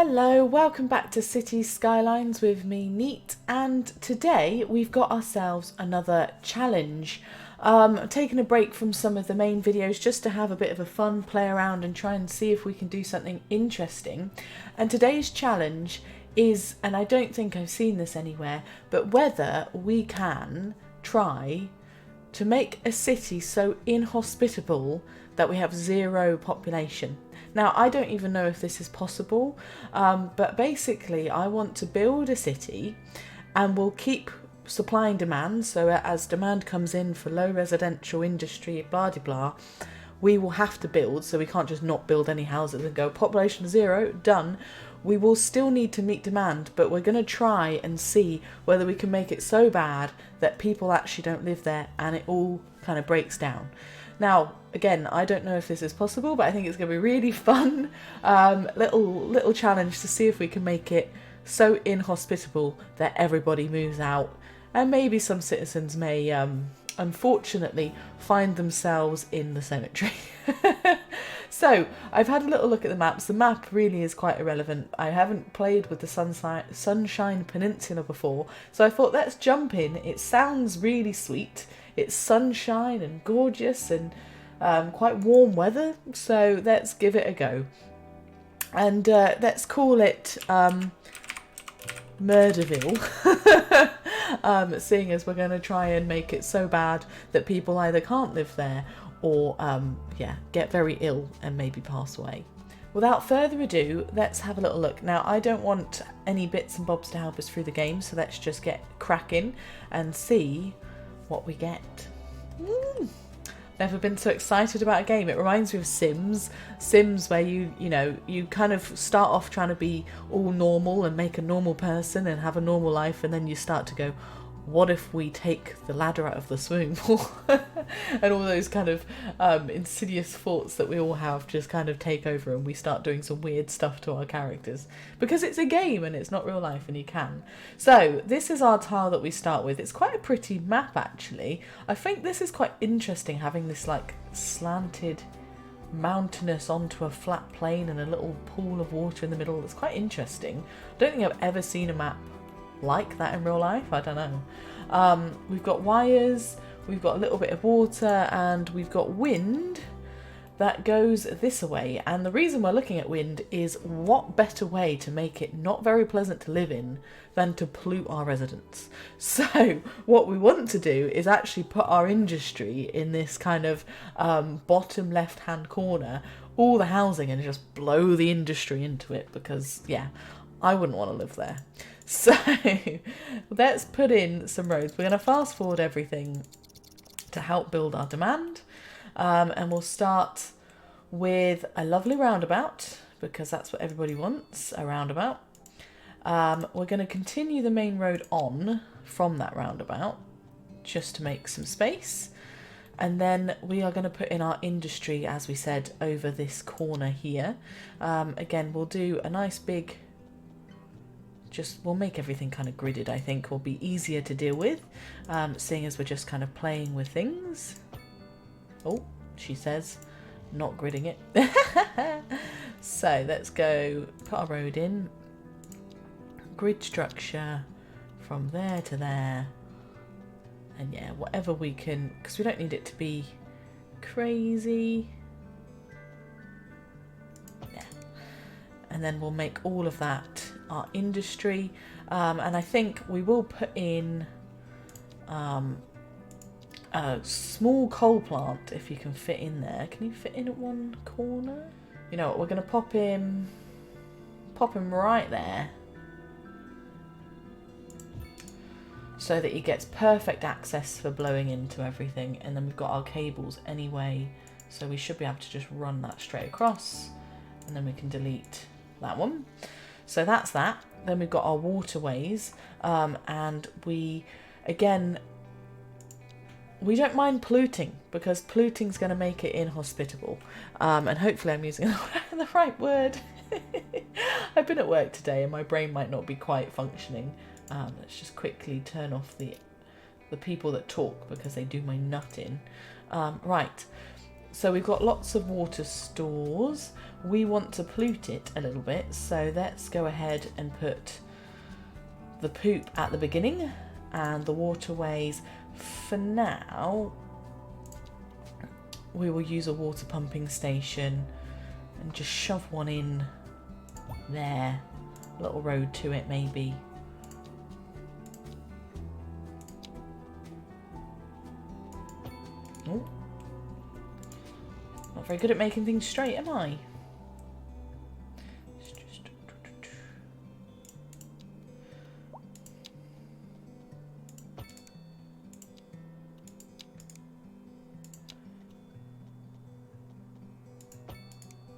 Hello, welcome back to City Skylines with me, Neat, and today we've got ourselves another challenge. Taking a break from some of the main videos just to have a bit of a fun play around and try and see if we can do something interesting. And today's challenge is, and I don't think I've seen this anywhere, but whether we can try to make a city so inhospitable that we have zero population. Now, I don't even know if this is possible, but basically I want to build a city and we'll keep supply and demand, so as demand comes in for low residential industry, blah de blah, we will have to build, so we can't just not build any houses and go population zero, done. We will still need to meet demand, but we're going to try and see whether we can make it so bad that people actually don't live there and it all kind of breaks down. Now, again, I don't know if this is possible, but I think it's going to be really fun, little challenge to see if we can make it so inhospitable that everybody moves out, and maybe some citizens may, unfortunately, find themselves in the cemetery. So, I've had a little look at the maps. The map really is quite irrelevant. I haven't played with the Sunshine Peninsula before, so I thought let's jump in. It sounds really sweet. It's sunshine and gorgeous and quite warm weather, so let's give it a go. And let's call it Murderville, seeing as we're going to try and make it so bad that people either can't live there or get very ill and maybe pass away. Without further ado, let's have a little look. Now, I don't want any bits and bobs to help us through the game, so let's just get cracking and see what we get. Never been so excited about a game. It reminds me of Sims where you kind of start off trying to be all normal and make a normal person and have a normal life, and then you start to go, what if we take the ladder out of the swimming pool? And all those kind of insidious thoughts that we all have just kind of take over, and we start doing some weird stuff to our characters because it's a game and it's not real life and you can. So this is our tile that we start with. It's quite a pretty map actually. I think this is quite interesting, having this like slanted mountainous onto a flat plain and a little pool of water in the middle. It's quite interesting. I don't think I've ever seen a map like that in real life. I don't know. We've got wires, we've got a little bit of water, and we've got wind that goes this way. And the reason we're looking at wind is, what better way to make it not very pleasant to live in than to pollute our residents? So what we want to do is actually put our industry in this kind of bottom left hand corner, all the housing, and just blow the industry into it, because I wouldn't want to live there. So let's put in some roads. We're going to fast forward everything to help build our demand. And we'll start with a lovely roundabout, because that's what everybody wants, a roundabout. We're going to continue the main road on from that roundabout just to make some space. And then we are going to put in our industry, as we said, over this corner here. Again, we'll do a nice big... we'll make everything kind of gridded. I think will be easier to deal with, seeing as we're just kind of playing with things. Oh, she says, not gridding it. So let's go put our road in. Grid structure from there to there. And whatever we can, because we don't need it to be crazy. And then we'll make all of that our industry, and I think we will put in a small coal plant if you can fit in there. Can you fit in at one corner? You know what, we're going to pop him right there so that he gets perfect access for blowing into everything. And then we've got our cables anyway, so we should be able to just run that straight across, and then we can delete that one. So that's that. Then we've got our waterways, and we don't mind polluting, because polluting's going to make it inhospitable. And hopefully I'm using the right word. I've been at work today and my brain might not be quite functioning. Let's just quickly turn off the people that talk, because they do my nut in. Right. So we've got lots of water stores. We want to pollute it a little bit, so let's go ahead and put the poop at the beginning and the waterways. For now, we will use a water pumping station and just shove one in there. A little road to it, maybe. Oh. Not very good at making things straight, am I?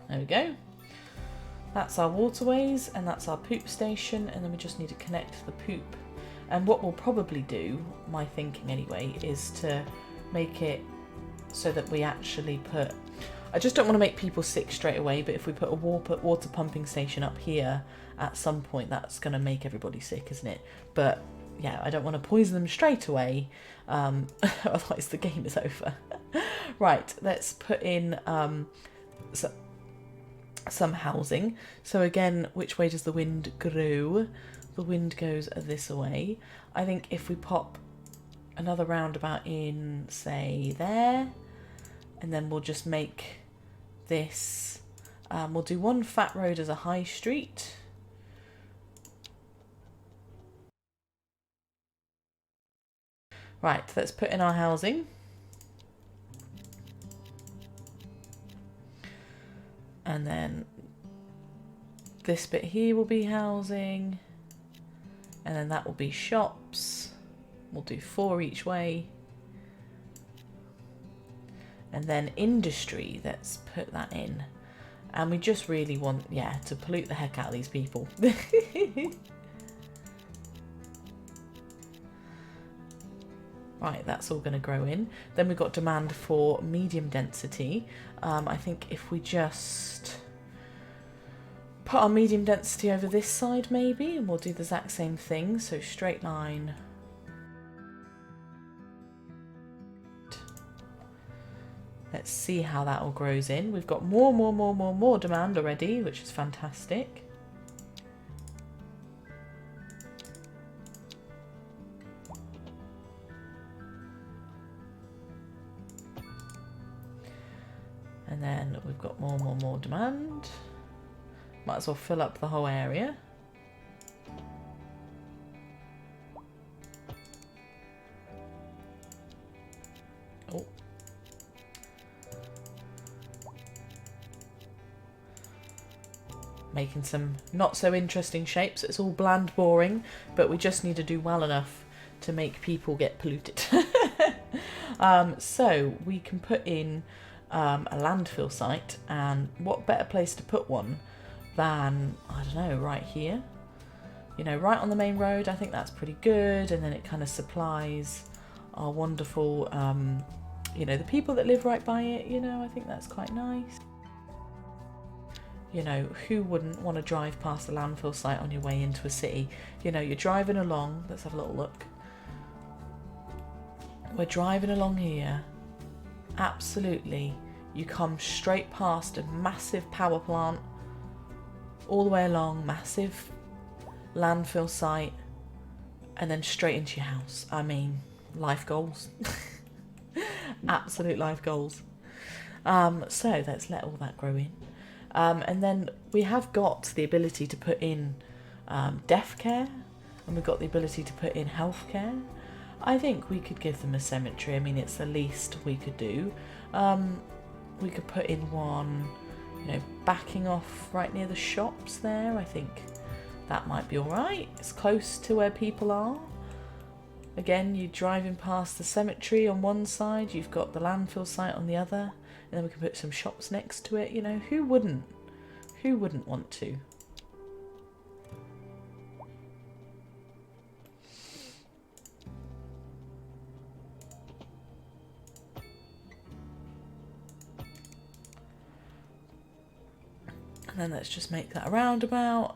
There we go. That's our waterways and that's our poop station, and then we just need to connect the poop. And what we'll probably do, my thinking anyway, is to make it so that we actually put... I just don't want to make people sick straight away, but if we put a water pumping station up here at some point, that's going to make everybody sick, isn't it? But yeah, I don't want to poison them straight away, otherwise the game is over. Right, let's put in some housing. So again, which way does the wind go? The wind goes this way. I think if we pop another roundabout in, say, there, and then we'll just make this, we'll do one fat road as a high street. Right, let's put in our housing. And then this bit here will be housing. And then that will be shops. We'll do 4 each way. And then industry, let's put that in. And we just really want, yeah, to pollute the heck out of these people. Right, that's all going to grow in. Then we've got demand for medium density. I think if we just put our medium density over this side maybe, and we'll do the exact same thing. So straight line. Let's see how that all grows in. We've got more demand already, which is fantastic. And then we've got more demand. Might as well fill up the whole area. Oh. Making some not so interesting shapes. It's all bland, boring, but we just need to do well enough to make people get polluted. So we can put in a landfill site, and what better place to put one than, I don't know, right here, you know, right on the main road. I think that's pretty good, and then it kind of supplies our wonderful, you know, the people that live right by it, you know. I think that's quite nice. You know, who wouldn't want to drive past the landfill site on your way into a city? You know, you're driving along, let's have a little look. We're driving along here. Absolutely, you come straight past a massive power plant, all the way along, massive landfill site, and then straight into your house. I mean, life goals. Absolute life goals. So let's let all that grow in. And then we have got the ability to put in death care, and we've got the ability to put in health care. I think we could give them a cemetery. I mean, it's the least we could do. We could put in one, you know, backing off right near the shops there. I think that might be all right. It's close to where people are. Again, you're driving past the cemetery on one side, you've got the landfill site on the other, and then we can put some shops next to it. You know, who wouldn't? Who wouldn't want to? And then let's just make that a roundabout.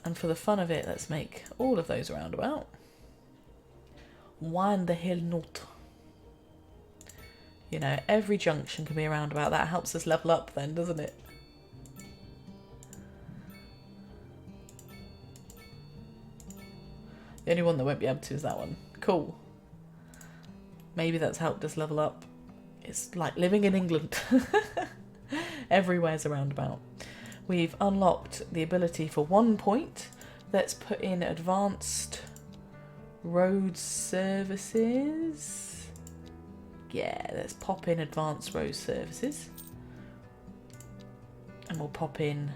And for the fun of it, let's make all of those a roundabout. Why the hell not? You know, every junction can be a roundabout. That helps us level up then, doesn't it? The only one that won't be able to is that one. Cool. Maybe that's helped us level up. It's like living in England. Everywhere's a roundabout. We've unlocked the ability for 1 point. Let's put in advanced road services. Yeah, let's pop in advanced road services. And we'll pop in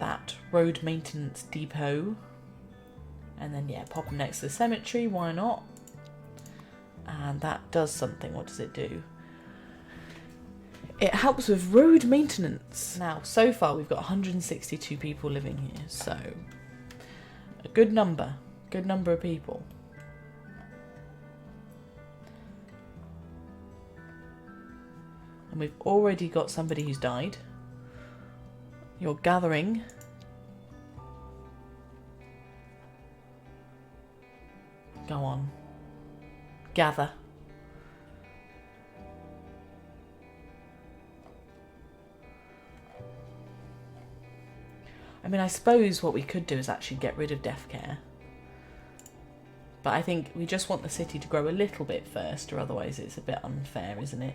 that road maintenance depot. And then, yeah, pop them next to the cemetery. Why not? And that does something. What does it do? It helps with road maintenance. Now, so far we've got 162 people living here, so a good number of people. And we've already got somebody who's died. You're gathering. Go on. Gather. I mean, I suppose what we could do is actually get rid of death care. But I think we just want the city to grow a little bit first, or otherwise it's a bit unfair, isn't it?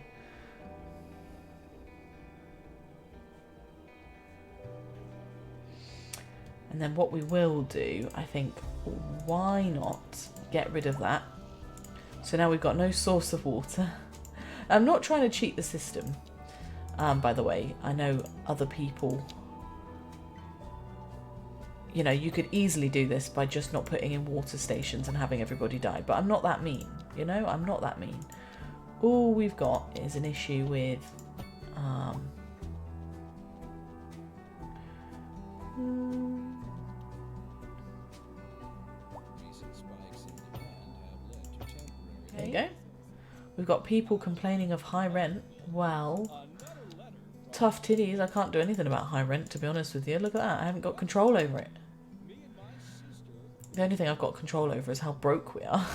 And then what we will do, I think, why not get rid of that? So now we've got no source of water. I'm not trying to cheat the system. By the way, I know other people... You know, you could easily do this by just not putting in water stations and having everybody die. But I'm not that mean, you know? I'm not that mean. All we've got is an issue with... There you go. We've got people complaining of high rent. Well, tough titties. I can't do anything about high rent, to be honest with you. Look at that. I haven't got control over it. The only thing I've got control over is how broke we are.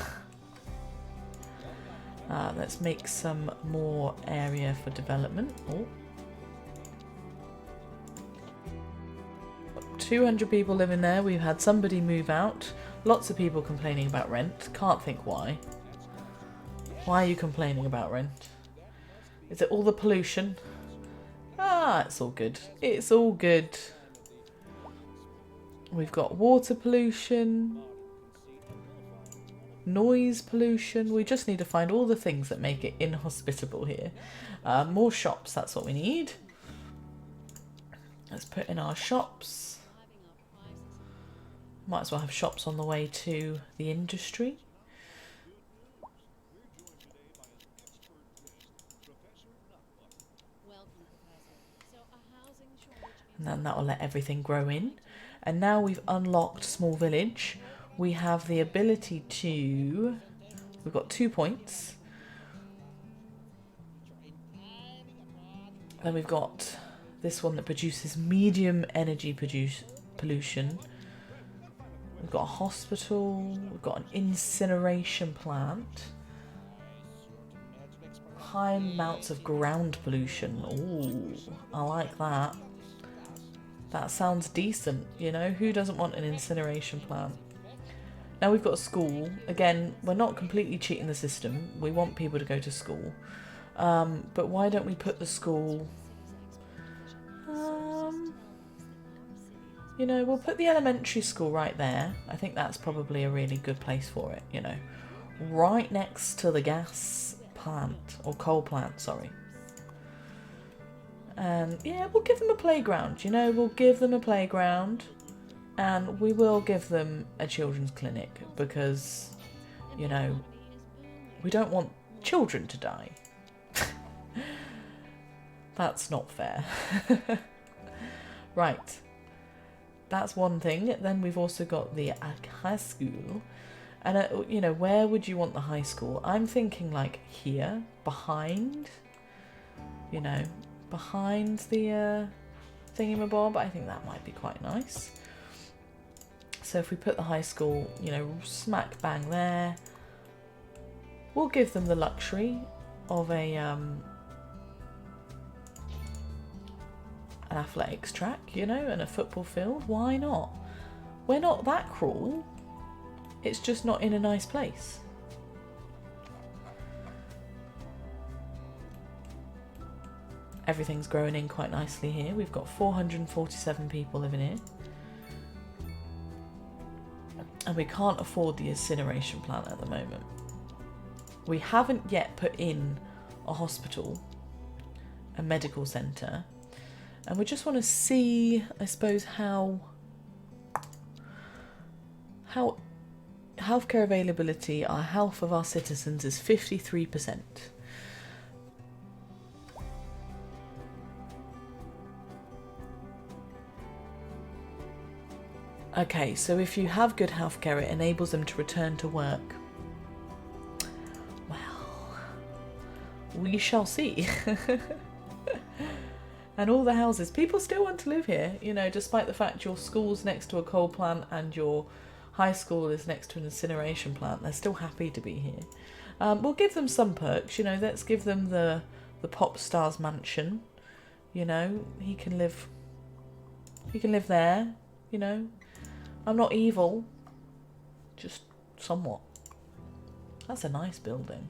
Let's make some more area for development. Oh. 200 people living there. We've had somebody move out. Lots of people complaining about rent. Can't think why. Why are you complaining about rent? Is it all the pollution? Ah, it's all good. It's all good. We've got water pollution, noise pollution. We just need to find all the things that make it inhospitable here. More shops, that's what we need. Let's put in our shops. Might as well have shops on the way to the industry. And then that will let everything grow in. And now we've unlocked Small Village. We have the ability to... We've got 2 points. Then we've got this one that produces medium energy pollution. We've got a hospital. We've got an incineration plant. High amounts of ground pollution. Ooh, I like that. That sounds decent, you know? Who doesn't want an incineration plant? Now we've got a school. Again, we're not completely cheating the system. We want people to go to school. But why don't we put the school... you know, we'll put the elementary school right there. I think that's probably a really good place for it, you know. Right next to the gas plant, or coal plant, sorry. And yeah, we'll give them a playground, you know, we'll give them a playground and we will give them a children's clinic because, you know, we don't want children to die. That's not fair. Right, that's one thing. Then we've also got the high school. And, you know, where would you want the high school? I'm thinking like here, behind, you know, behind the thingamabob. I think that might be quite nice. So if we put the high school, you know, smack bang there, We'll give them the luxury of an athletics track, you know, and a football field. Why not? We're not that cruel. It's just not in a nice place. Everything's growing in quite nicely here. We've got 447 people living here. And we can't afford the incineration plant at the moment. We haven't yet put in a hospital, a medical centre, and we just want to see, I suppose, how healthcare availability, our health of our citizens is 53%. Okay, so if you have good healthcare, it enables them to return to work. Well, we shall see. And all the houses, people still want to live here, you know, despite the fact your school's next to a coal plant and your high school is next to an incineration plant. They're still happy to be here. We'll give them some perks, you know, let's give them the pop star's mansion. You know, he can live there, you know. I'm not evil, just somewhat. That's a nice building.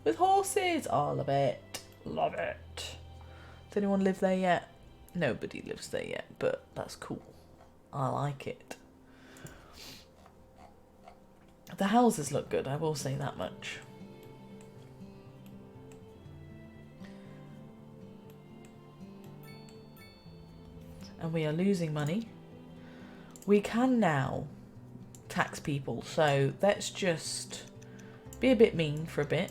With horses, oh, I love it. Love it. Does anyone live there yet? Nobody lives there yet, but that's cool. I like it. The houses look good, I will say that much. And we are losing money. We can now tax people, so let's just be a bit mean for a bit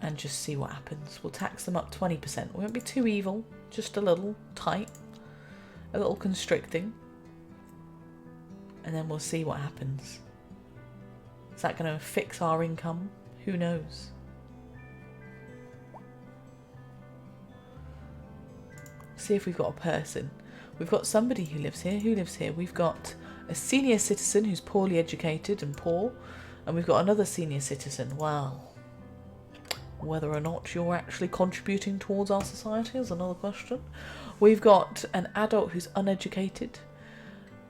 and just see what happens. We'll tax them up 20%. We won't be too evil, just a little tight, a little constricting, and then we'll see what happens. Is that going to fix our income? Who knows? See if we've got a person. We've got somebody who lives here. Who lives here? We've got a senior citizen who's poorly educated and poor. And we've got another senior citizen. Well, whether or not you're actually contributing towards our society is another question. We've got an adult who's uneducated.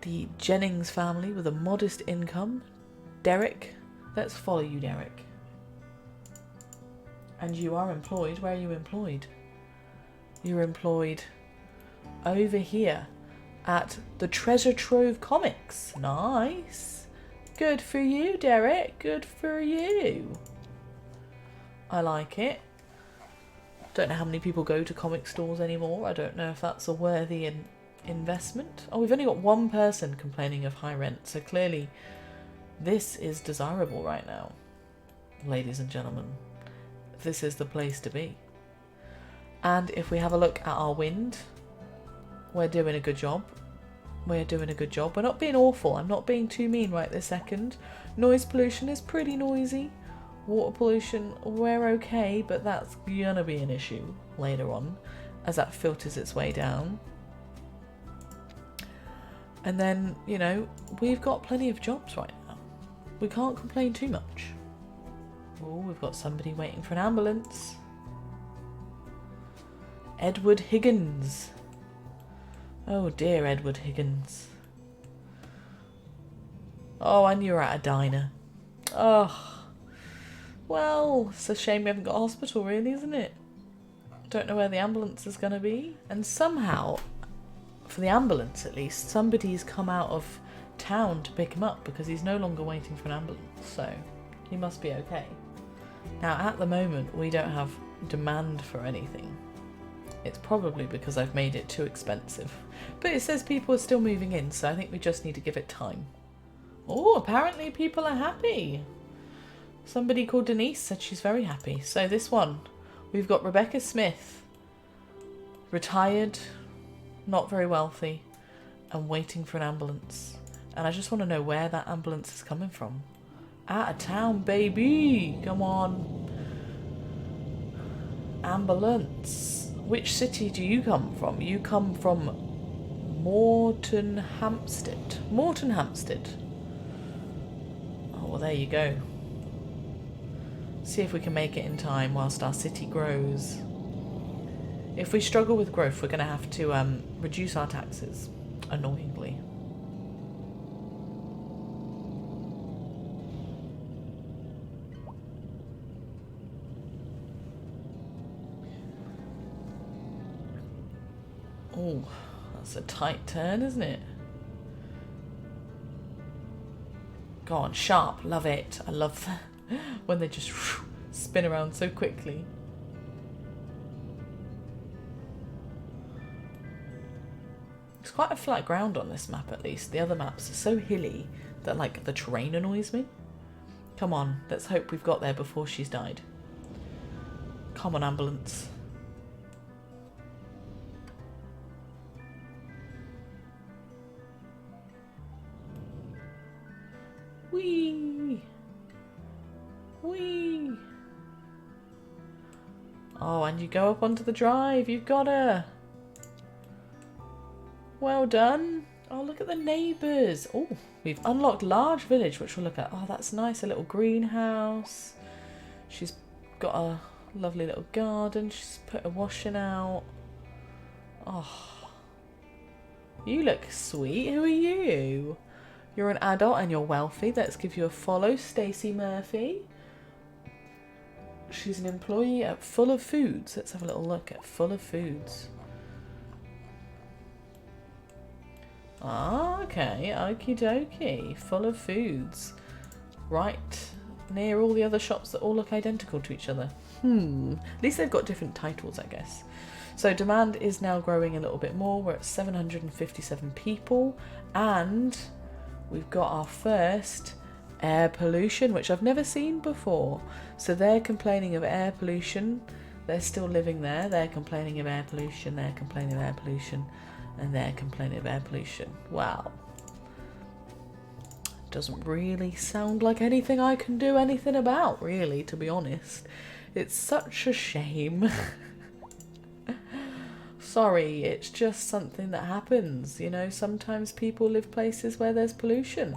The Jennings family with a modest income. Derek. Let's follow you, Derek. And you are employed. Where are you employed? You're employed over here at the Treasure Trove Comics. Nice. Good for you, Derek. Good for you. I like it. Don't know how many people go to comic stores anymore. I don't know if that's a worthy investment. Oh, we've only got one person complaining of high rent, so clearly this is desirable right now. Ladies and gentlemen, this is the place to be. And if we have a look at our wind, we're doing a good job. We're doing a good job. We're not being awful. I'm not being too mean right this second. Noise pollution is pretty noisy. Water pollution, we're okay, but that's gonna be an issue later on as that filters its way down. And then, you know, we've got plenty of jobs right now. We can't complain too much. Oh, we've got somebody waiting for an ambulance. Edward Higgins. Oh dear, Edward Higgins. Oh, and you're at a diner. Oh. Well, it's a shame we haven't got a hospital really, isn't it? Don't know where the ambulance is going to be. And somehow, for the ambulance at least, somebody's come out of town to pick him up because he's no longer waiting for an ambulance. So, he must be okay. Now, at the moment, we don't have demand for anything. It's probably because I've made it too expensive. But it says people are still moving in, so I think we just need to give it time. Oh, apparently people are happy. Somebody called Denise said she's very happy. So this one, we've got Rebecca Smith, retired, not very wealthy, and waiting for an ambulance. And I just want to know where that ambulance is coming from. Out of town, baby! Come on. Ambulance. Which city do you come from? You come from Morton Hampstead. Morton Hampstead. Oh, well, there you go. See if we can make it in time whilst our city grows. If we struggle with growth, we're going to have to reduce our taxes, annoyingly. Oh, that's a tight turn, isn't it? Go on, sharp, love it. I love that when they just spin around so quickly. It's quite a flat ground on this map, at least. The other maps are so hilly that, like, the terrain annoys me. Come on, let's hope we've got there before she's died. Come on, ambulance. Whee! Whee! Oh, and you go up onto the drive. You've got her. Well done. Oh, look at the neighbours. Oh, we've unlocked large village, which we'll look at. Oh, that's nice. A little greenhouse. She's got a lovely little garden. She's put her washing out. Oh, you look sweet. Who are you? You're an adult and you're wealthy. Let's give you a follow. Stacey Murphy. She's an employee at Full of Foods. Let's have a little look at Full of Foods. Ah, okay. Okie dokie. Full of Foods. Right near all the other shops that all look identical to each other. At least they've got different titles, I guess. So demand is now growing a little bit more. We're at 757 people. And we've got our first air pollution, which I've never seen before. So they're complaining of air pollution. They're still living there. They're complaining of air pollution. They're complaining of air pollution. And they're complaining of air pollution. Wow. Doesn't really sound like anything I can do anything about, really, to be honest. It's such a shame. Sorry, it's just something that happens. You know, sometimes people live places where there's pollution.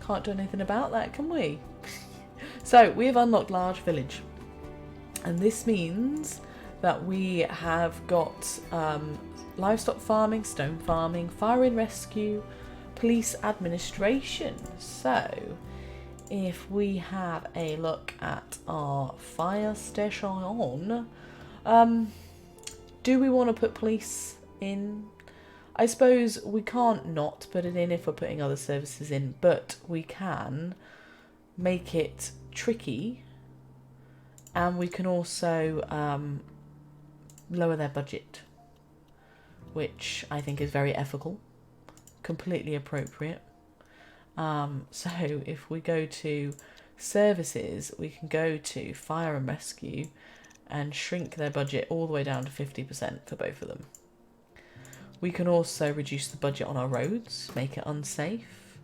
Can't do anything about that, can we? So, we have unlocked large village. And this means that we have got livestock farming, stone farming, fire and rescue, police administration. So, if we have a look at our fire station, do we want to put police in? I suppose we can't not put it in if we're putting other services in, but we can make it tricky, and we can also lower their budget, which I think is very ethical, completely appropriate. So if we go to services, we can go to fire and rescue and shrink their budget all the way down to 50% for both of them. We can also reduce the budget on our roads, make it unsafe.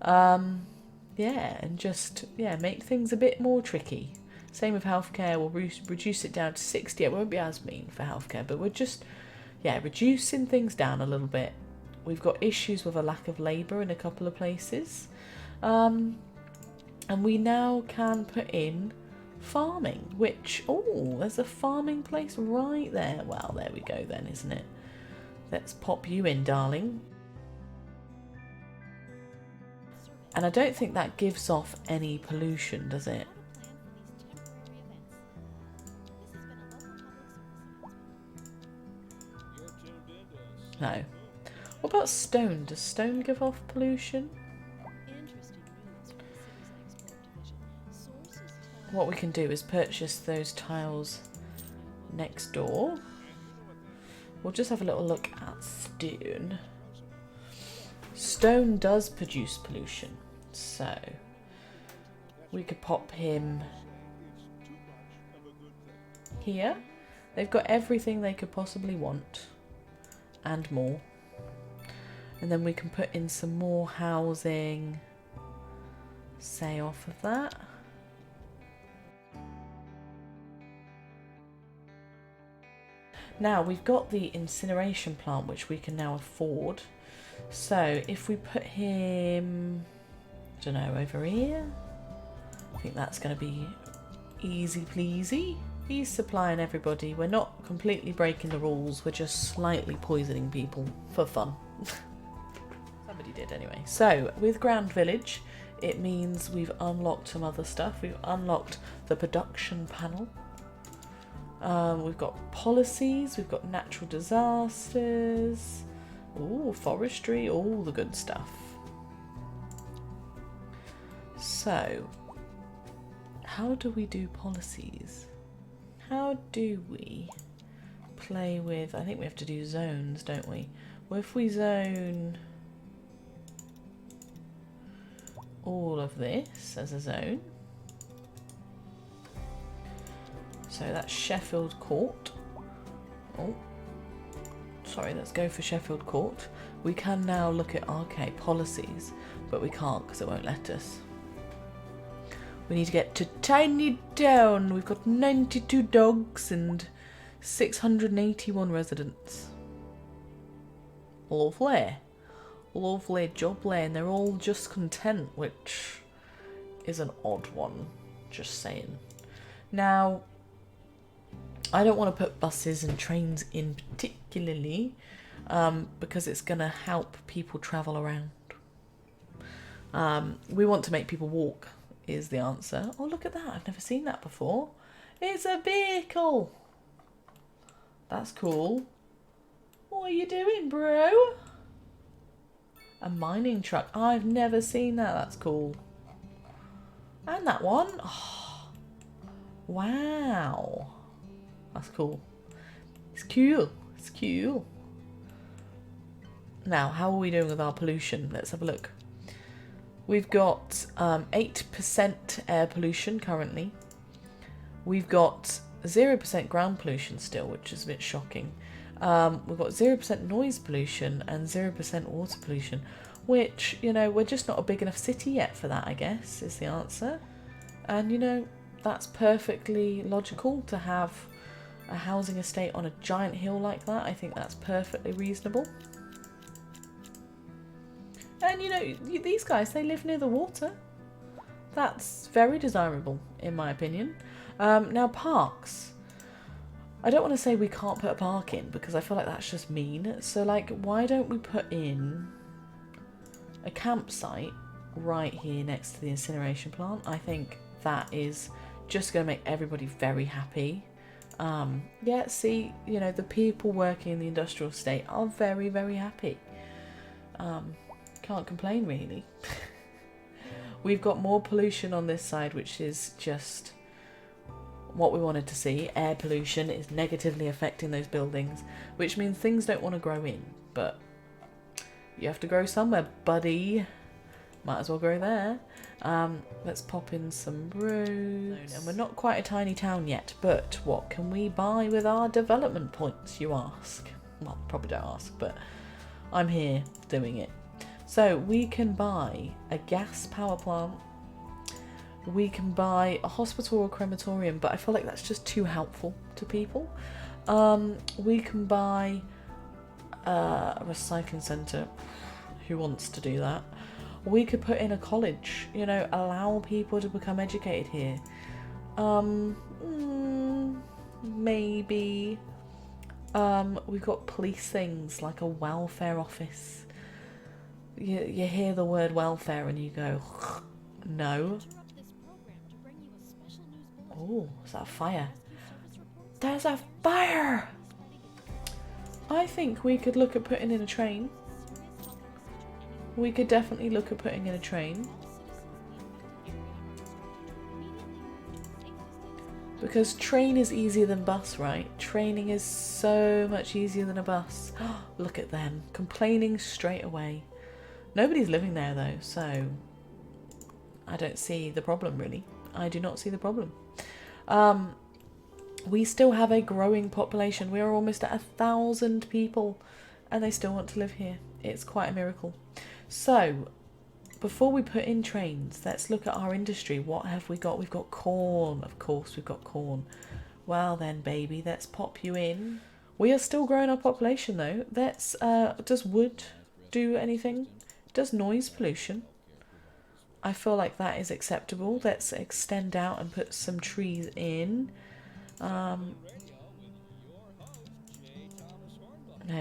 Yeah, and just, make things a bit more tricky. Same with healthcare, we'll reduce it down to 60. It won't be as mean for healthcare, but we're just, reducing things down a little bit. We've got issues with a lack of labour in a couple of places. And we now can put in farming, which, there's a farming place right there. Well, there we go then, isn't it? Let's pop you in, darling. And I don't think that gives off any pollution, does it? No. What about stone? Does stone give off pollution? What we can do is purchase those tiles next door. We'll just have a little look at stone. Stone does produce pollution, so we could pop him here. They've got everything they could possibly want and more. And then we can put in some more housing, say, off of that. Now we've got the incineration plant, which we can now afford. So if we put him, I don't know, over here, I think that's going to be easy pleasy. He's supplying everybody. We're not completely breaking the rules. We're just slightly poisoning people for fun. Somebody did anyway. So with Grand Village, it means we've unlocked some other stuff. We've unlocked the production panel. We've got policies. We've got natural disasters. Ooh, forestry. All the good stuff. So, how do we do policies? How do we play with... I think we have to do zones, don't we? Well, if we zone all of this as a zone. So that's Sheffield Court. Oh, sorry, let's go for Sheffield Court. We can now look at arcade policies, but we can't because it won't let us. We need to get to Tiny Town. We've got 92 dogs and 681 residents. Lovely. Lovely jubbly, and they're all just content, which is an odd one, just saying. Now, I don't want to put buses and trains in particularly, because it's going to help people travel around. We want to make people walk, is the answer. Oh, look at that. I've never seen that before. It's a vehicle. That's cool. What are you doing, bro? A mining truck. I've never seen that. That's cool. And that one. Oh, wow. That's cool. It's cool. It's cool. Now, how are we doing with our pollution? Let's have a look. We've got 8% air pollution currently. We've got 0% ground pollution still, which is a bit shocking. We've got 0% noise pollution and 0% water pollution, which, you know, we're just not a big enough city yet for that, I guess, is the answer. And, you know, that's perfectly logical to have a housing estate on a giant hill like that. I think that's perfectly reasonable. And, you know, these guys, they live near the water. That's very desirable, in my opinion. Now, parks. I don't want to say we can't put a park in, because I feel like that's just mean. So, like, why don't we put in a campsite right here next to the incineration plant? I think that is just going to make everybody very happy. Yeah, see, you know, the people working in the industrial estate are very, very happy. Can't complain, really. We've got more pollution on this side, which is just what we wanted to see. Air pollution is negatively affecting those buildings, which means things don't want to grow in, but you have to grow somewhere, buddy. Might as well grow there. Let's pop in some roads. And we're not quite a tiny town yet, but what can we buy with our development points, you ask? Well, probably don't ask, but I'm here doing it. So we can buy a gas power plant. We can buy a hospital or crematorium, but I feel like that's just too helpful to people. We can buy a recycling centre. Who wants to do that? We could put in a college, you know, allow people to become educated here. Maybe. We've got police things like a welfare office. You hear the word welfare and you go, no. Oh, is that a fire? There's a fire! I think we could look at putting in a train. We could definitely look at putting in a train. Because train is easier than bus, right? Training is so much easier than a bus. Look at them, complaining straight away. Nobody's living there though, so I don't see the problem really. I do not see the problem. We still have a growing population. We are almost at 1,000 people and they still want to live here. It's quite a miracle. So, before we put in trains, let's look at our industry. What have we got? We've got corn. Of course, we've got corn. Well then, baby, let's pop you in. We are still growing our population, though. Let's, does wood do anything? Does noise pollution? I feel like that is acceptable. Let's extend out and put some trees in. There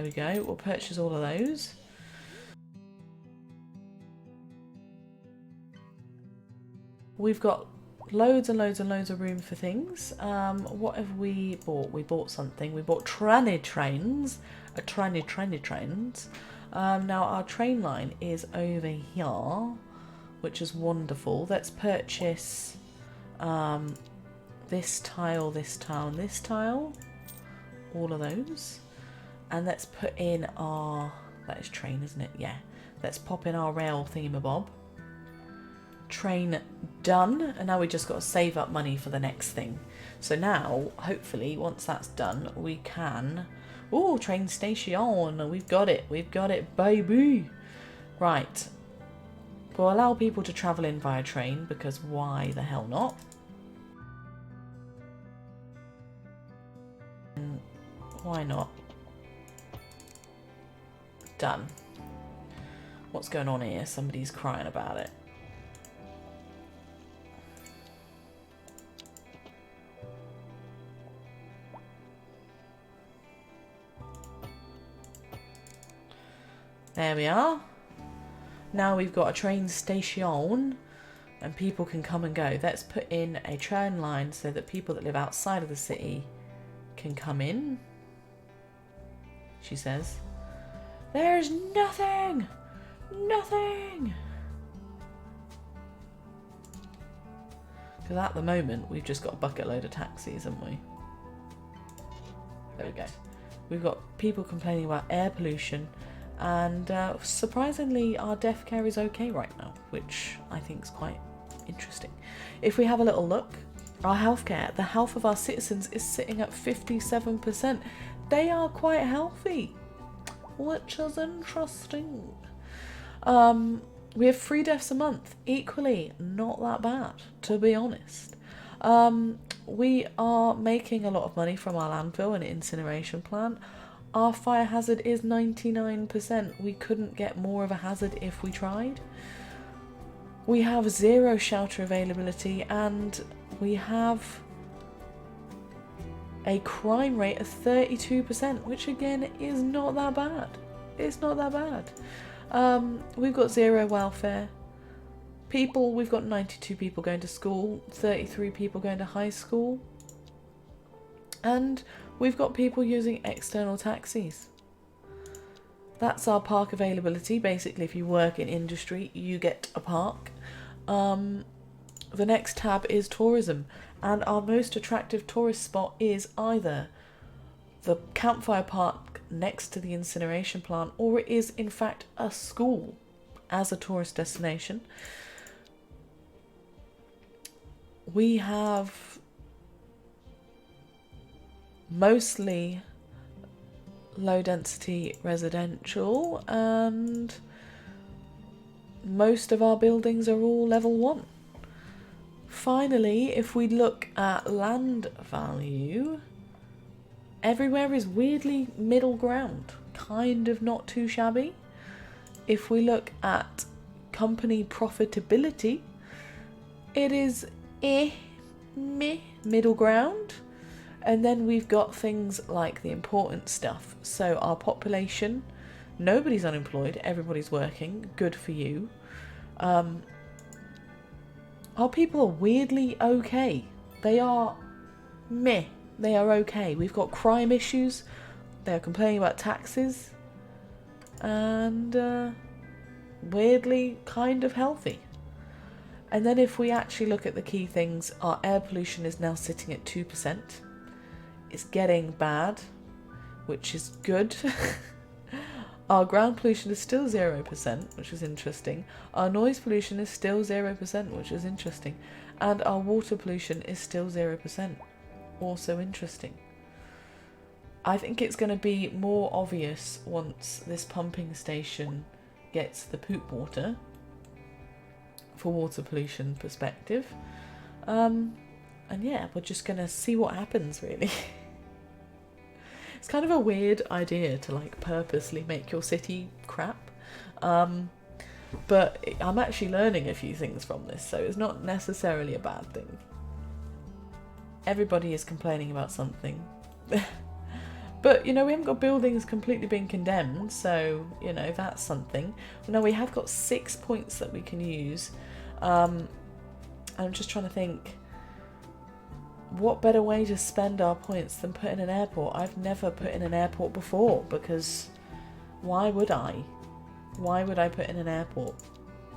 we go. We'll purchase all of those. We've got loads and loads and loads of room for things. What have we bought? We bought something. We bought tranny trains. Tranny trains. Now our train line is over here, which is wonderful. Let's purchase this tile, this tile, and this tile. All of those. And let's put in our... That is train, isn't it? Yeah. Let's pop in our rail thingamabob. Train done. And now we just got to save up money for the next thing. So now, hopefully, once that's done, we can... Oh, train station. We've got it. We've got it, baby. Right. We'll allow people to travel in via train, because why the hell not? And why not? Done. What's going on here? Somebody's crying about it. There we are. Now we've got a train station and people can come and go. Let's put in a train line so that people that live outside of the city can come in. She says, there's nothing! Nothing! Because at the moment we've just got a bucket load of taxis, haven't we? There we go. We've got people complaining about air pollution. And surprisingly, our death care is okay right now, which I think is quite interesting. If we have a little look, our healthcare, the health of our citizens is sitting at 57%. They are quite healthy, which is interesting. We have 3 deaths a month, equally not that bad, to be honest. We are making a lot of money from our landfill and incineration plant. Our fire hazard is 99%. We couldn't get more of a hazard if we tried. We have 0 shelter availability and we have a crime rate of 32%, which again is not that bad. It's not that bad. We've got 0 welfare. People, we've got 92 people going to school, 33 people going to high school. And we've got people using external taxis. That's our park availability. Basically, if you work in industry, you get a park. The next tab is tourism. And our most attractive tourist spot is either the campfire park next to the incineration plant, or it is in fact a school as a tourist destination. We have mostly low density residential and most of our buildings are all level 1. Finally, if we look at land value, everywhere is weirdly middle ground, kind of not too shabby. If we look at company profitability, it is middle ground. And then we've got things like the important stuff. So our population, nobody's unemployed, everybody's working, good for you. Our people are weirdly okay. They are meh, they are okay. We've got crime issues, they're complaining about taxes, and weirdly kind of healthy. And then if we actually look at the key things, our air pollution is now sitting at 2%. It's getting bad, which is good. Our ground pollution is still 0%, which is interesting. Our noise pollution is still 0%, which is interesting. And our water pollution is still 0%, also interesting. I think it's going to be more obvious once this pumping station gets the poop water for water pollution perspective. And yeah, we're just going to see what happens, really. It's kind of a weird idea to like purposely make your city crap. But I'm actually learning a few things from this, so it's not necessarily a bad thing. Everybody is complaining about something. But, you know, we haven't got buildings completely being condemned, so, you know, that's something. Now, we have got 6 points that we can use. I'm just trying to think, what better way to spend our points than put in an airport? I've never put in an airport before, because why would I? Why would I put in an airport?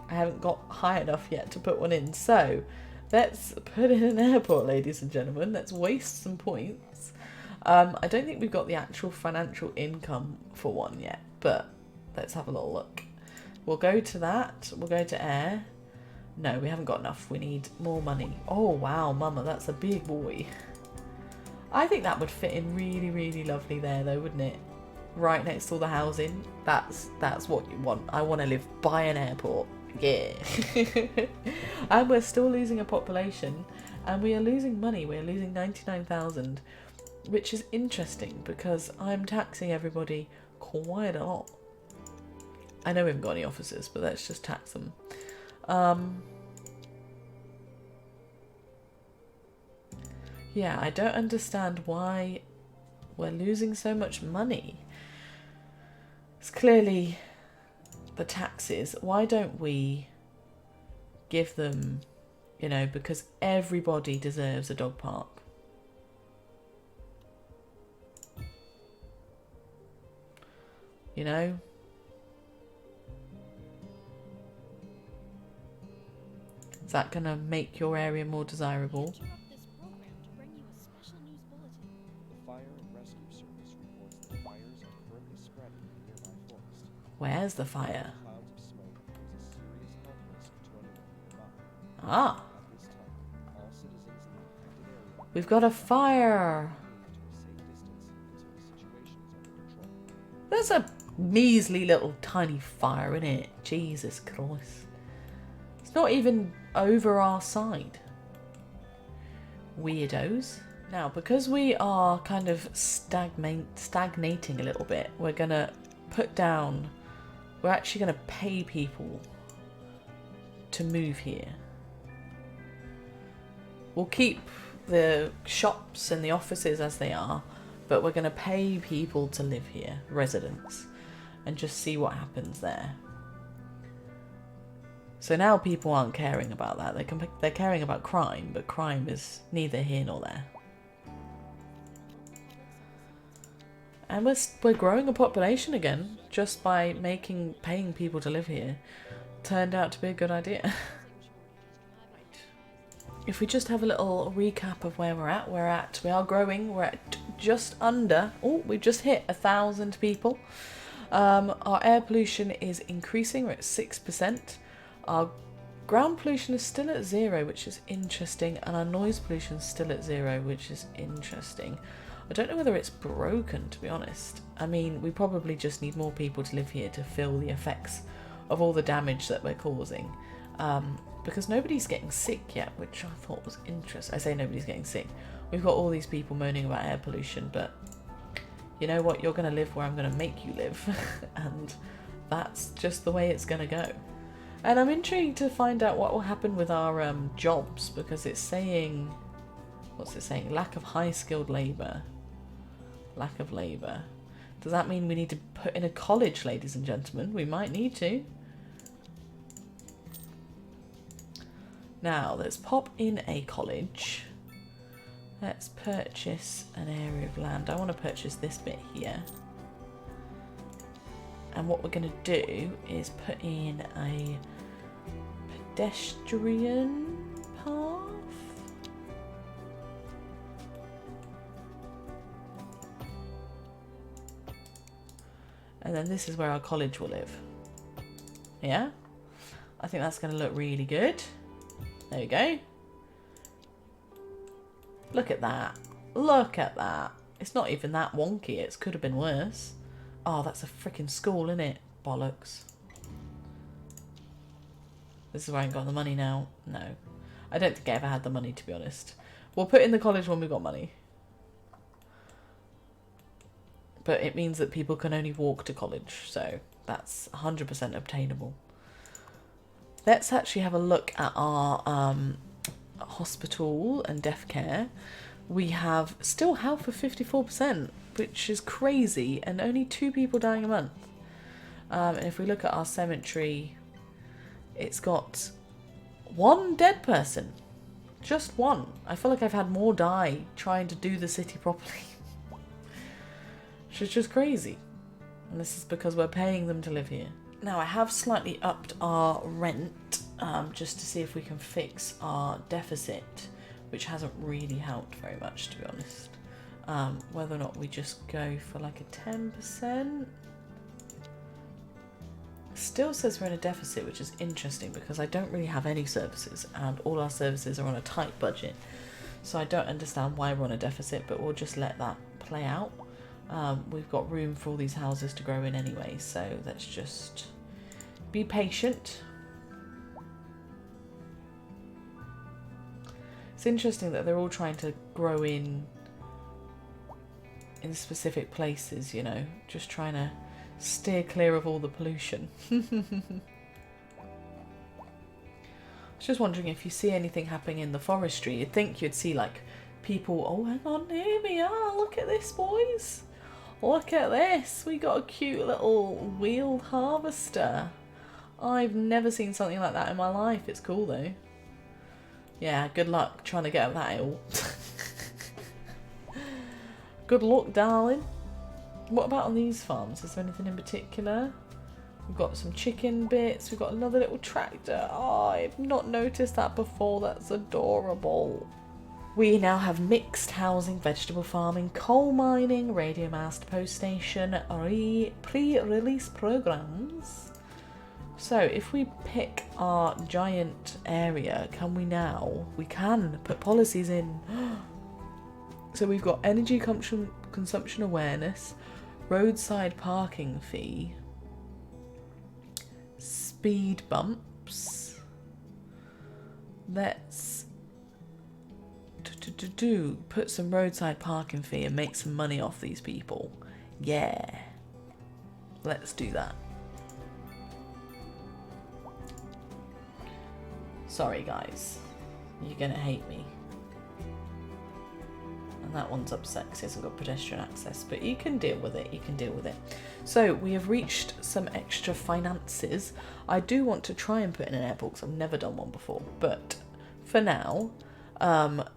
I haven't got high enough yet to put one in, so let's put in an airport, ladies and gentlemen. Let's waste some points. I don't think we've got the actual financial income for one yet, but let's have a little look. We'll go to that. We'll go to air. No, we haven't got enough. We need more money. Oh, wow, mama, that's a big boy. I think that would fit in really, really lovely there, though, wouldn't it? Right next to all the housing. That's what you want. I want to live by an airport. Yeah. And we're still losing a population, and we are losing money. We're losing 99,000. Which is interesting because I'm taxing everybody quite a lot. I know we haven't got any officers, but let's just tax them. Yeah, I don't understand why we're losing so much money. It's clearly the taxes. Why don't we give them, you know, because everybody deserves a dog park. You know? Is that going to make your area more desirable? Where's the fire? Ah! We've got a fire! There's a measly little tiny fire in it. Jesus Christ. It's not even over our side. Weirdos. Now, because we are kind of stagnating a little bit, we're going to put down... We're actually going to pay people to move here. We'll keep the shops and the offices as they are, but we're going to pay people to live here, residents, and just see what happens there. So now people aren't caring about that. They're caring about crime, but crime is neither here nor there. And we're growing a population again just by paying people to live here. Turned out to be a good idea. If we just have a little recap of where we are growing. We're at just under. Oh, we've just hit 1,000 people. Our air pollution is increasing. We're at 6%. Our ground pollution is still at 0, which is interesting, and our noise pollution is still at 0, which is interesting. I don't know whether it's broken, to be honest. I mean, we probably just need more people to live here to feel the effects of all the damage that we're causing. Because nobody's getting sick yet, which I thought was interesting. I say nobody's getting sick. We've got all these people moaning about air pollution, but you know what? You're going to live where I'm going to make you live. And that's just the way it's going to go. And I'm intrigued to find out what will happen with our jobs, because it's saying... What's it saying? Lack of high-skilled labour. Lack of labour. Does that mean we need to put in a college, ladies and gentlemen? We might need to. Now, let's pop in a college. Let's purchase an area of land. I want to purchase this bit here. And what we're going to do is put in a pedestrian path. And then this is where our college will live. Yeah? I think that's going to look really good. There we go. Look at that. Look at that. It's not even that wonky. It could have been worse. Oh, that's a freaking school, isn't it? Bollocks. This is where I ain't got the money now. No. I don't think I ever had the money, to be honest. We'll put in the college when we've got money. But it means that people can only walk to college. So that's 100% obtainable. let's actually have a look at our hospital and death care. We have still health of 54%, which is crazy, and only 2 people dying a month. And if we look at our cemetery, it's got 1 dead person. Just 1. I feel like I've had more die trying to do the city properly. Which is just crazy. And this is because we're paying them to live here. Now, I have slightly upped our rent just to see if we can fix our deficit, which hasn't really helped very much, to be honest. Whether or not we just go for like a 10%. Still says we're in a deficit, which is interesting because I don't really have any services and all our services are on a tight budget. So I don't understand why we're on a deficit, but we'll just let that play out. We've got room for all these houses to grow in anyway, so let's just be patient. It's interesting that they're all trying to grow in specific places, you know, just trying to steer clear of all the pollution. I was just wondering if you see anything happening in the forestry. You'd think you'd see like people, oh hang on, here we are, look at this boys. Look at this, we got a cute little wheeled harvester. I've never seen something like that in my life. It's cool though. Yeah, good luck trying to get up that hill. Good luck, darling. What about on these farms? Is there anything in particular? We've got some chicken bits. We've got another little tractor. Oh, I've not noticed that before. That's adorable. We now have mixed housing, vegetable farming, coal mining, radio mast, post station, pre-release programs. So if we pick our giant area, can we now? We can put policies in. So we've got energy consumption awareness, roadside parking fee, speed bumps. Let's put some roadside parking fee and make some money off these people. Yeah, let's do that. Sorry guys, you're gonna hate me. And that one's upset because it hasn't got pedestrian access, but you can deal with it, you can deal with it. So we have reached some extra finances. I do want to try and put in an airport because I've never done one before, but for now,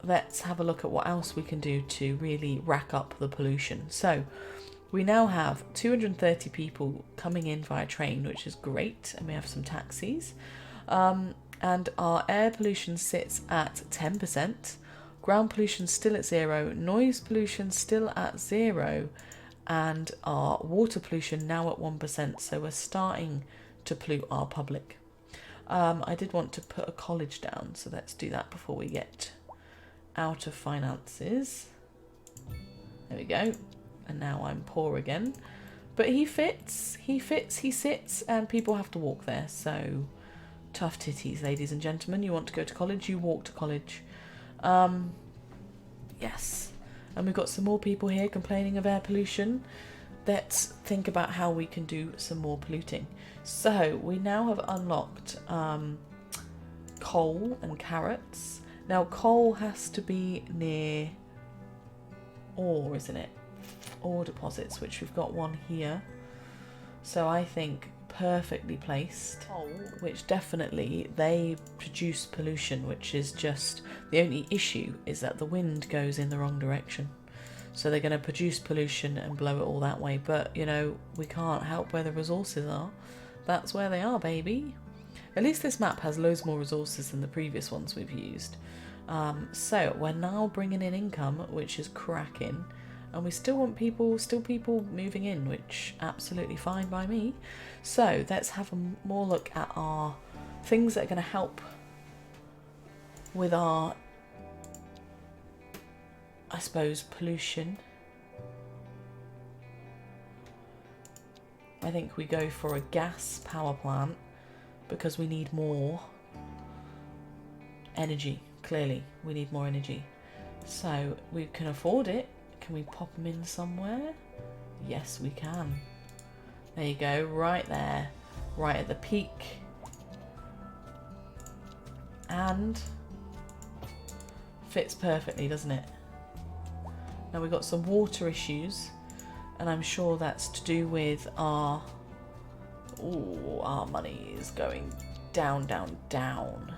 let's have a look at what else we can do to really rack up the pollution. So we now have 230 people coming in via train, which is great, and we have some taxis. And our air pollution sits at 10%, ground pollution still at 0, noise pollution still at 0, and our water pollution now at 1%, so we're starting to pollute our public. I did want to put a college down, so let's do that before we get out of finances. There we go. And now I'm poor again. But he fits, he sits, and people have to walk there, so tough titties, ladies and gentlemen. You want to go to college, you walk to college. Yes. And we've got some more people here complaining of air pollution. Let's think about how we can do some more polluting. So we now have unlocked coal and carrots. Now coal has to be near ore, isn't it? Ore deposits, which we've got one here. So I think perfectly placed. Coal, which definitely they produce pollution, which is just the only issue is that the wind goes in the wrong direction. So they're going to produce pollution and blow it all that way. But, you know, we can't help where the resources are. That's where they are, baby. At least this map has loads more resources than the previous ones we've used. So we're now bringing in income, which is cracking. And we still want people, people moving in, which absolutely fine by me. So let's have a more look at our things that are going to help with our, I suppose, pollution. I think we go for a gas power plant because we need more energy. Clearly, we need more energy. So we can afford it. Can we pop them in somewhere? Yes, we can. There you go, right there. Right at the peak And fits perfectly, doesn't it? Now we've got some water issues, and I'm sure that's to do with our... Ooh, our money is going down, down, down.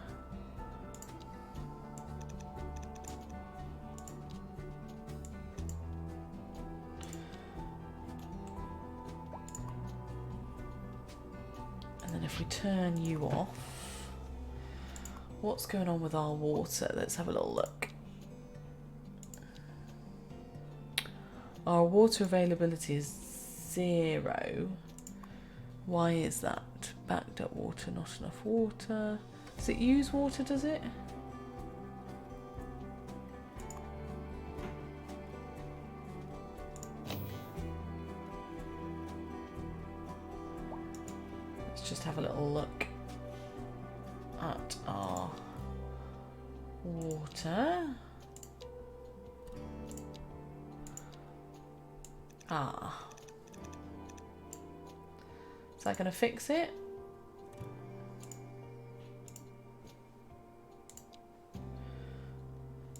And then if we turn you off, what's going on with our water? Let's have a little look. Our water availability is 0. Why is that? Backed up water, not enough water. Does it use water, does it? Let's just have a little look at our water. Ah. Is that going to fix it?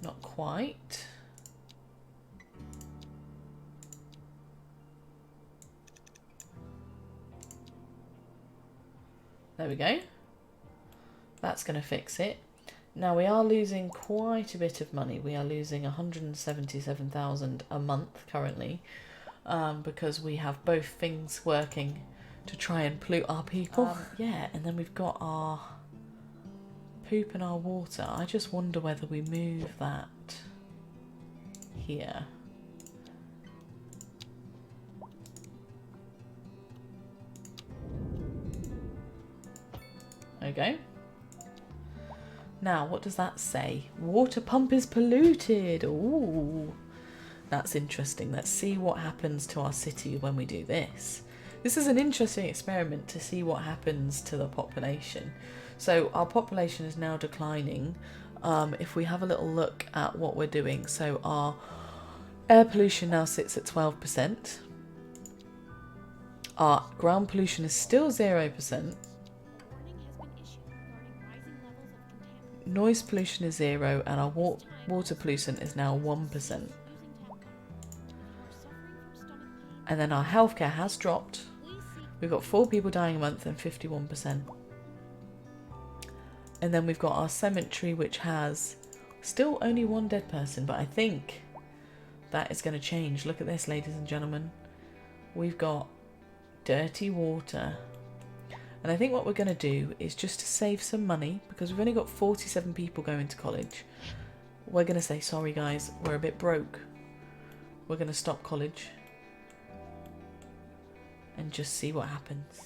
Not quite. There we go. That's going to fix it. Now we are losing quite a bit of money. We are losing 177,000 a month currently, because we have both things working to try and pollute our people. Yeah, and then we've got our poop and our water. I just wonder whether we move that here. Okay. Now, what does that say? Water pump is polluted. Ooh, that's interesting. Let's see what happens to our city when we do this. This is an interesting experiment to see what happens to the population. So our population is now declining. If we have a little look at what we're doing, so our air pollution now sits at 12%. Our ground pollution is still 0%. Noise pollution is 0, and our water pollution is now 1%. And then our healthcare has dropped. We've got 4 people dying a month and 51%. And then we've got our cemetery, which has still only 1 dead person, but I think that is going to change. Look at this, ladies and gentlemen. We've got dirty water. And I think what we're going to do is, just to save some money, because we've only got 47 people going to college, we're going to say, sorry guys, we're a bit broke. We're going to stop college and just see what happens.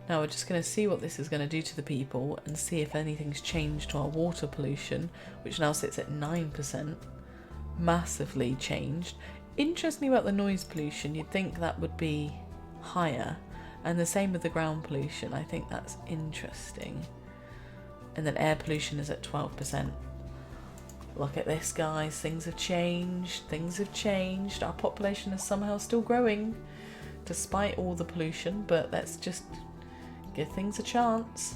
Now we're just going to see what this is going to do to the people and see if anything's changed to our water pollution, which now sits at 9%. Massively changed. Interestingly about the noise pollution, you'd think that would be higher. And the same with the ground pollution. I think that's interesting. And then air pollution is at 12%. Look at this, guys. Things have changed. Things have changed. Our population is somehow still growing despite all the pollution. But let's just give things a chance.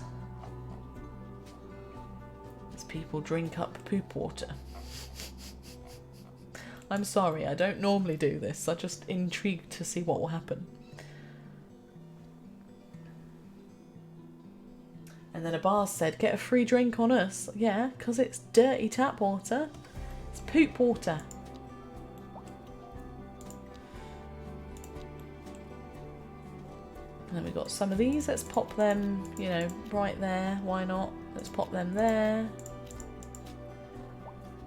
As people drink up poop water. I'm sorry, I don't normally do this. I'm just intrigued to see what will happen. And then a bar said, get a free drink on us. Yeah, because it's dirty tap water. It's poop water. And then we've got some of these. Let's pop them, you know, right there. Why not? Let's pop them there.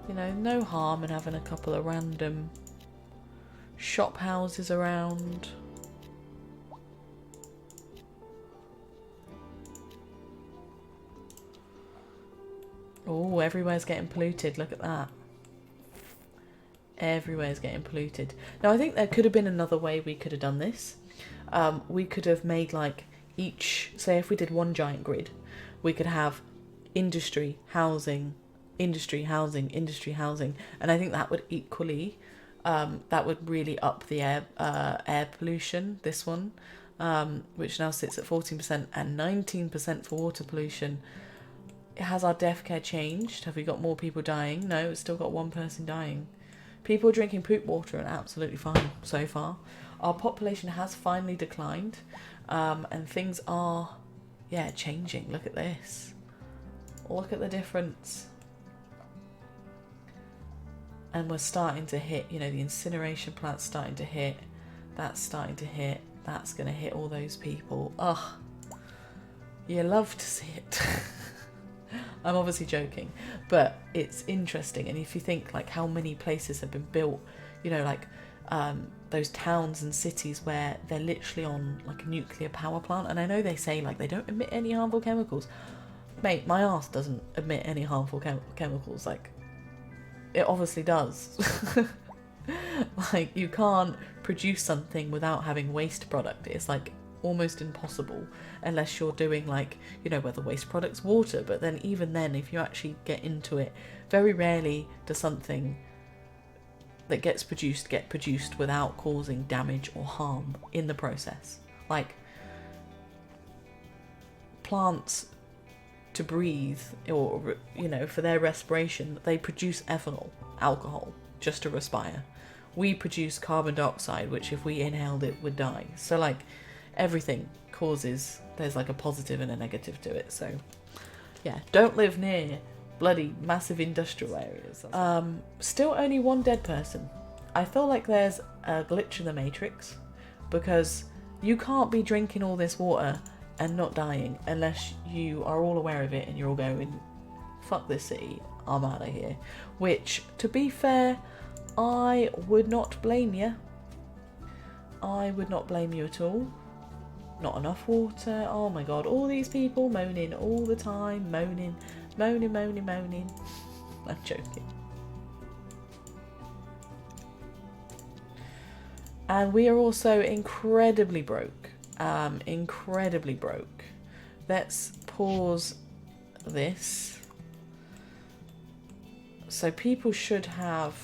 You know, no harm in having a couple of random shop houses around. Oh, everywhere's getting polluted. Look at that. Everywhere's getting polluted. Now, I think there could have been another way we could have done this. We could have made like each, say if we did one giant grid, we could have industry, housing, industry, housing, industry, housing. And I think that would equally, that would really up the air pollution, this one, which now sits at 14% and 19% for water pollution. Has our death care changed? Have we got more people dying? No, it's still got one person dying. People drinking poop water are absolutely fine so far. Our population has finally declined, and things are, yeah, changing. Look at this. Look at the difference. And we're starting to hit, you know, the incineration plant's starting to hit. That's starting to hit. That's going to hit all those people. Ugh. You love to see it. I'm obviously joking, but it's interesting. And if you think like how many places have been built, you know, like those towns and cities where they're literally on like a nuclear power plant. And I know they say like they don't emit any harmful chemicals. Mate, my arse doesn't emit any harmful chemicals. Like, it obviously does. Like, you can't produce something without having waste product. It's like almost impossible unless you're doing like, you know, where the waste product's water. But then even then, if you actually get into it, very rarely does something that gets produced get produced without causing damage or harm in the process. Like, plants to breathe, or, you know, for their respiration, they produce ethanol, alcohol, just to respire. We produce carbon dioxide, which if we inhaled it would die. So like everything causes, there's like a positive and a negative to it. So yeah, don't live near bloody massive industrial areas. Still only one dead person. I feel like there's a glitch in the matrix, because you can't be drinking all this water and not dying unless you are all aware of it and you're all going, fuck this city, I'm out of here. Which, to be fair, I would not blame you. I would not blame you at all. Not enough water. Oh my god, all these people moaning all the time. Moaning. I'm joking. And we are also incredibly broke. Incredibly broke. Let's pause this. So people should have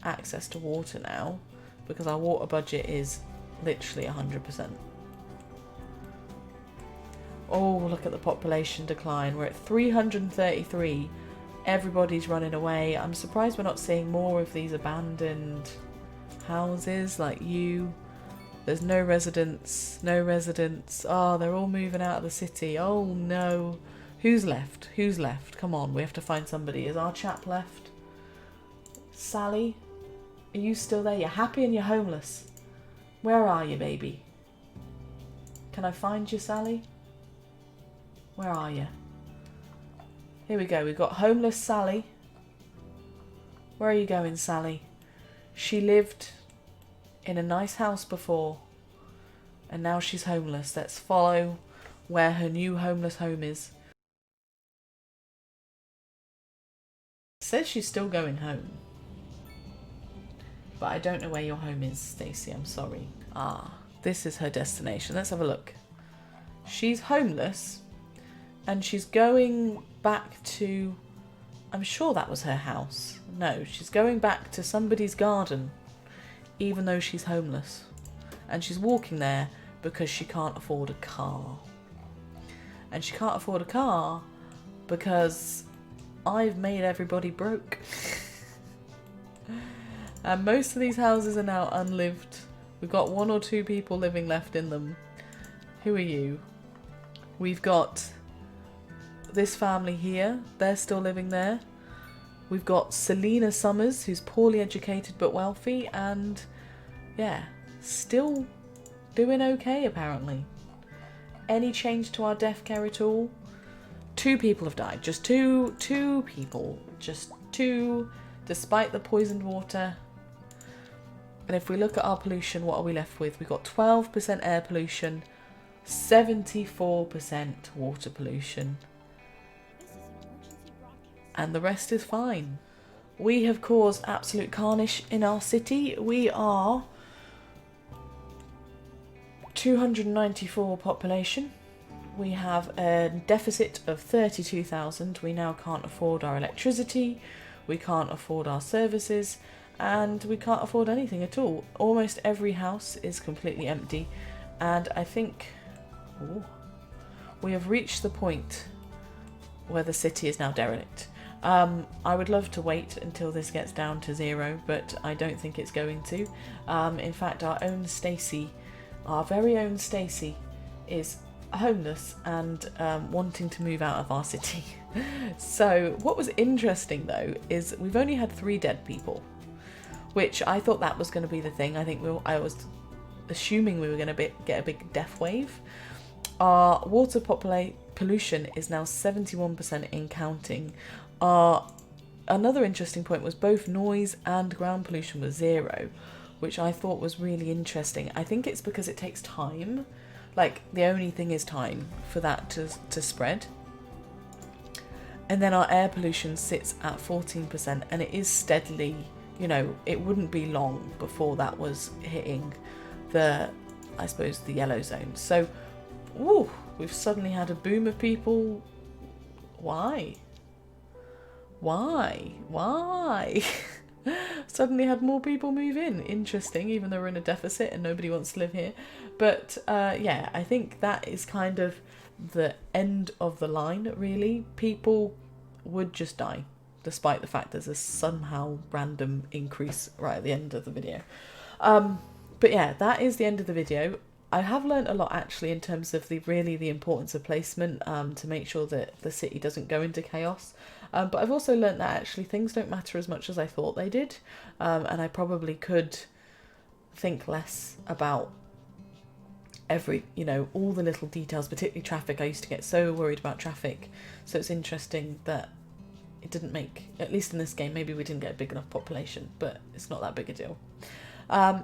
access to water now, because our water budget is literally 100%. Oh, look at the population decline. We're at 333. Everybody's running away. I'm surprised we're not seeing more of these abandoned houses like you. There's no residents. No residents. Oh, they're all moving out of the city. Oh no. Who's left? Who's left? Come on, we have to find somebody. Is our chap left? Sally? Are you still there? You're happy and you're homeless. Where are you, baby? Can I find you, Sally? Where are you? Here we go. We've got homeless Sally. Where are you going, Sally? She lived in a nice house before, and now she's homeless. Let's follow where her new homeless home is. It says she's still going home, but I don't know where your home is, Stacey. I'm sorry. Ah, this is her destination. Let's have a look. She's homeless, and she's going back to... I'm sure that was her house. No, she's going back to somebody's garden, even though she's homeless. And she's walking there because she can't afford a car. And she can't afford a car because I've made everybody broke. And most of these houses are now unlived. We've got 1 or 2 people living left in them. Who are you? We've got this family here. They're still living there. We've got Selena Summers, who's poorly educated but wealthy, and yeah, still doing okay apparently. Any change to our death care at all? 2 people have died. Just two people. Just 2, despite the poisoned water. And if we look at our pollution, what are we left with? We've got 12% air pollution, 74% water pollution. And the rest is fine. We have caused absolute carnage in our city. We are 294 population. We have a deficit of 32,000. We now can't afford our electricity. We can't afford our services. And we can't afford anything at all. Almost every house is completely empty. And I think we have reached the point where the city is now derelict. I would love to wait until this gets down to 0, but I don't think it's going to. In fact, our very own Stacey, is homeless and wanting to move out of our city. So what was interesting though is we've only had 3 dead people, which I thought that was going to be the thing. I think I was assuming we were going to get a big death wave. Our water pollution is now 71% in counting. Another interesting point was both noise and ground pollution was 0, which I thought was really interesting. I think it's because it takes time. Like, the only thing is time for that to spread. And then our air pollution sits at 14%, and it is steadily, you know, it wouldn't be long before that was hitting the yellow zone. So, we've suddenly had a boom of people. Why? Suddenly had more people move in. Interesting, even though we're in a deficit and nobody wants to live here. But yeah, I think that is kind of the end of the line, really. People would just die, despite the fact there's a somehow random increase right at the end of the video. But yeah, that is the end of the video. I have learned a lot actually in terms of the importance of placement, to make sure that the city doesn't go into chaos. But I've also learned that actually things don't matter as much as I thought they did, and I probably could think less about all the little details, particularly traffic. I used to get so worried about traffic, so it's interesting that it didn't make, at least in this game, maybe we didn't get a big enough population, but it's not that big a deal.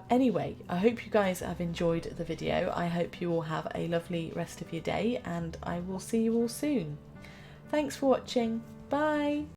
Anyway, I hope you guys have enjoyed the video. I hope you all have a lovely rest of your day, and I will see you all soon. Thanks for watching. Bye.